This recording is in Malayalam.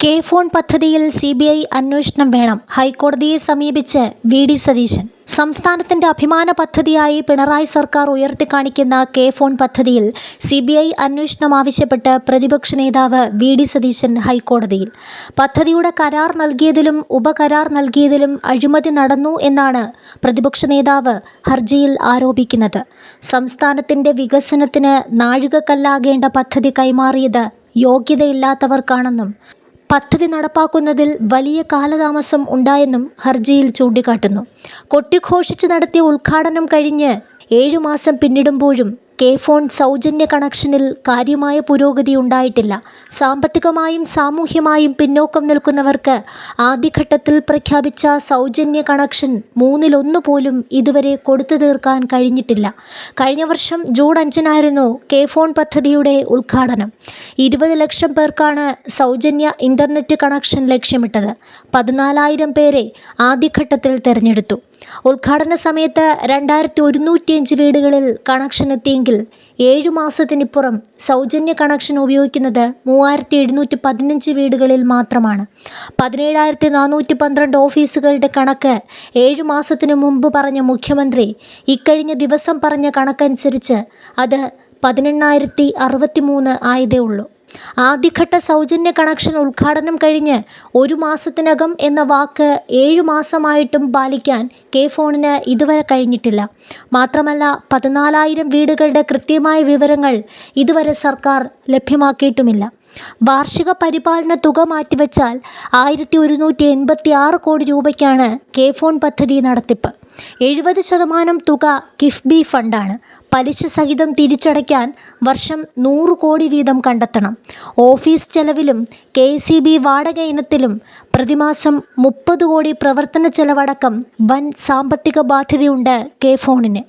കെ ഫോൺ പദ്ധതിയിൽ CBI അന്വേഷണം വേണം. ഹൈക്കോടതിയെ സമീപിച്ച് വി.ഡി. സതീശൻ. സംസ്ഥാനത്തിന്റെ അഭിമാന പദ്ധതിയായി പിണറായി സർക്കാർ ഉയർത്തിക്കാണിക്കുന്ന കെ ഫോൺ പദ്ധതിയിൽ CBI അന്വേഷണം ആവശ്യപ്പെട്ട് പ്രതിപക്ഷ നേതാവ് വി.ഡി. സതീശൻ ഹൈക്കോടതിയിൽ. പദ്ധതിയുടെ കരാർ നൽകിയതിലും ഉപകരാർ നൽകിയതിലും അഴിമതി നടന്നു എന്നാണ് പ്രതിപക്ഷ നേതാവ് ഹർജിയിൽ ആരോപിക്കുന്നത്. സംസ്ഥാനത്തിന്റെ വികസനത്തിന് നാഴികക്കല്ലാകേണ്ട പദ്ധതി കൈമാറിയത് യോഗ്യതയില്ലാത്തവർക്കാണെന്നും പദ്ധതി നടപ്പാക്കുന്നതിൽ വലിയ കാലതാമസം ഉണ്ടായെന്നും ഹർജിയിൽ ചൂണ്ടിക്കാട്ടുന്നു. കൊട്ടിഘോഷിച്ച് നടത്തിയ ഉദ്ഘാടനം കഴിഞ്ഞ് 7 മാസം പിന്നിടുമ്പോഴും കെ ഫോൺ സൗജന്യ കണക്ഷനിൽ കാര്യമായ പുരോഗതി ഉണ്ടായിട്ടില്ല. സാമ്പത്തികമായും സാമൂഹ്യമായും പിന്നോക്കം നിൽക്കുന്നവർക്ക് ആദ്യഘട്ടത്തിൽ പ്രഖ്യാപിച്ച സൗജന്യ കണക്ഷൻ 1/3 പോലും ഇതുവരെ കൊടുത്തു തീർക്കാൻ കഴിഞ്ഞിട്ടില്ല. കഴിഞ്ഞ വർഷം ജൂൺ 5-നായിരുന്നു കെ ഫോൺ പദ്ധതിയുടെ ഉദ്ഘാടനം. 20 ലക്ഷം പേർക്കാണ് സൗജന്യ ഇൻ്റർനെറ്റ് കണക്ഷൻ ലക്ഷ്യമിട്ടത്. 14,000 പേരെ ആദ്യഘട്ടത്തിൽ തിരഞ്ഞെടുത്തു. ഉദ്ഘാടന സമയത്ത് 2105 വീടുകളിൽ കണക്ഷൻ എത്തിയെങ്കിൽ 7 മാസത്തിനിപ്പുറം സൗജന്യ കണക്ഷൻ ഉപയോഗിക്കുന്നത് 3715 വീടുകളിൽ മാത്രമാണ്. 17,412 ഓഫീസുകളുടെ കണക്ക് 7 മാസത്തിനു മുമ്പ് പറഞ്ഞ മുഖ്യമന്ത്രി ഇക്കഴിഞ്ഞ ദിവസം പറഞ്ഞ കണക്കനുസരിച്ച് അത് 18,063 ആയതേ ഉള്ളൂ. ആദ്യഘട്ട സൗജന്യ കണക്ഷൻ ഉദ്ഘാടനം കഴിഞ്ഞ് 1 മാസത്തിനകം എന്ന വാക്ക് 7 മാസമായിട്ടും പാലിക്കാൻ കെ ഫോണിന് ഇതുവരെ കഴിഞ്ഞിട്ടില്ല. മാത്രമല്ല 14,000 വീടുകളുടെ കൃത്യമായ വിവരങ്ങൾ ഇതുവരെ സർക്കാർ ലഭ്യമാക്കിയിട്ടുമില്ല. വാർഷിക പരിപാലന തുക മാറ്റിവെച്ചാൽ 1,186 കോടി രൂപയ്ക്കാണ് കെ ഫോൺ പദ്ധതി നടത്തിപ്പ്. 70% തുക കിഫ്ബി ഫണ്ടാണ്. പലിശ സഹിതം തിരിച്ചടയ്ക്കാൻ വർഷം 100 കോടി വീതം കണ്ടെത്തണം. ഓഫീസ് ചെലവിലും KCB വാടക ഇനത്തിലും പ്രതിമാസം 30 കോടി പ്രവർത്തന ചെലവടക്കം വൻ സാമ്പത്തിക ബാധ്യതയുണ്ട് കെ ഫോണിന്.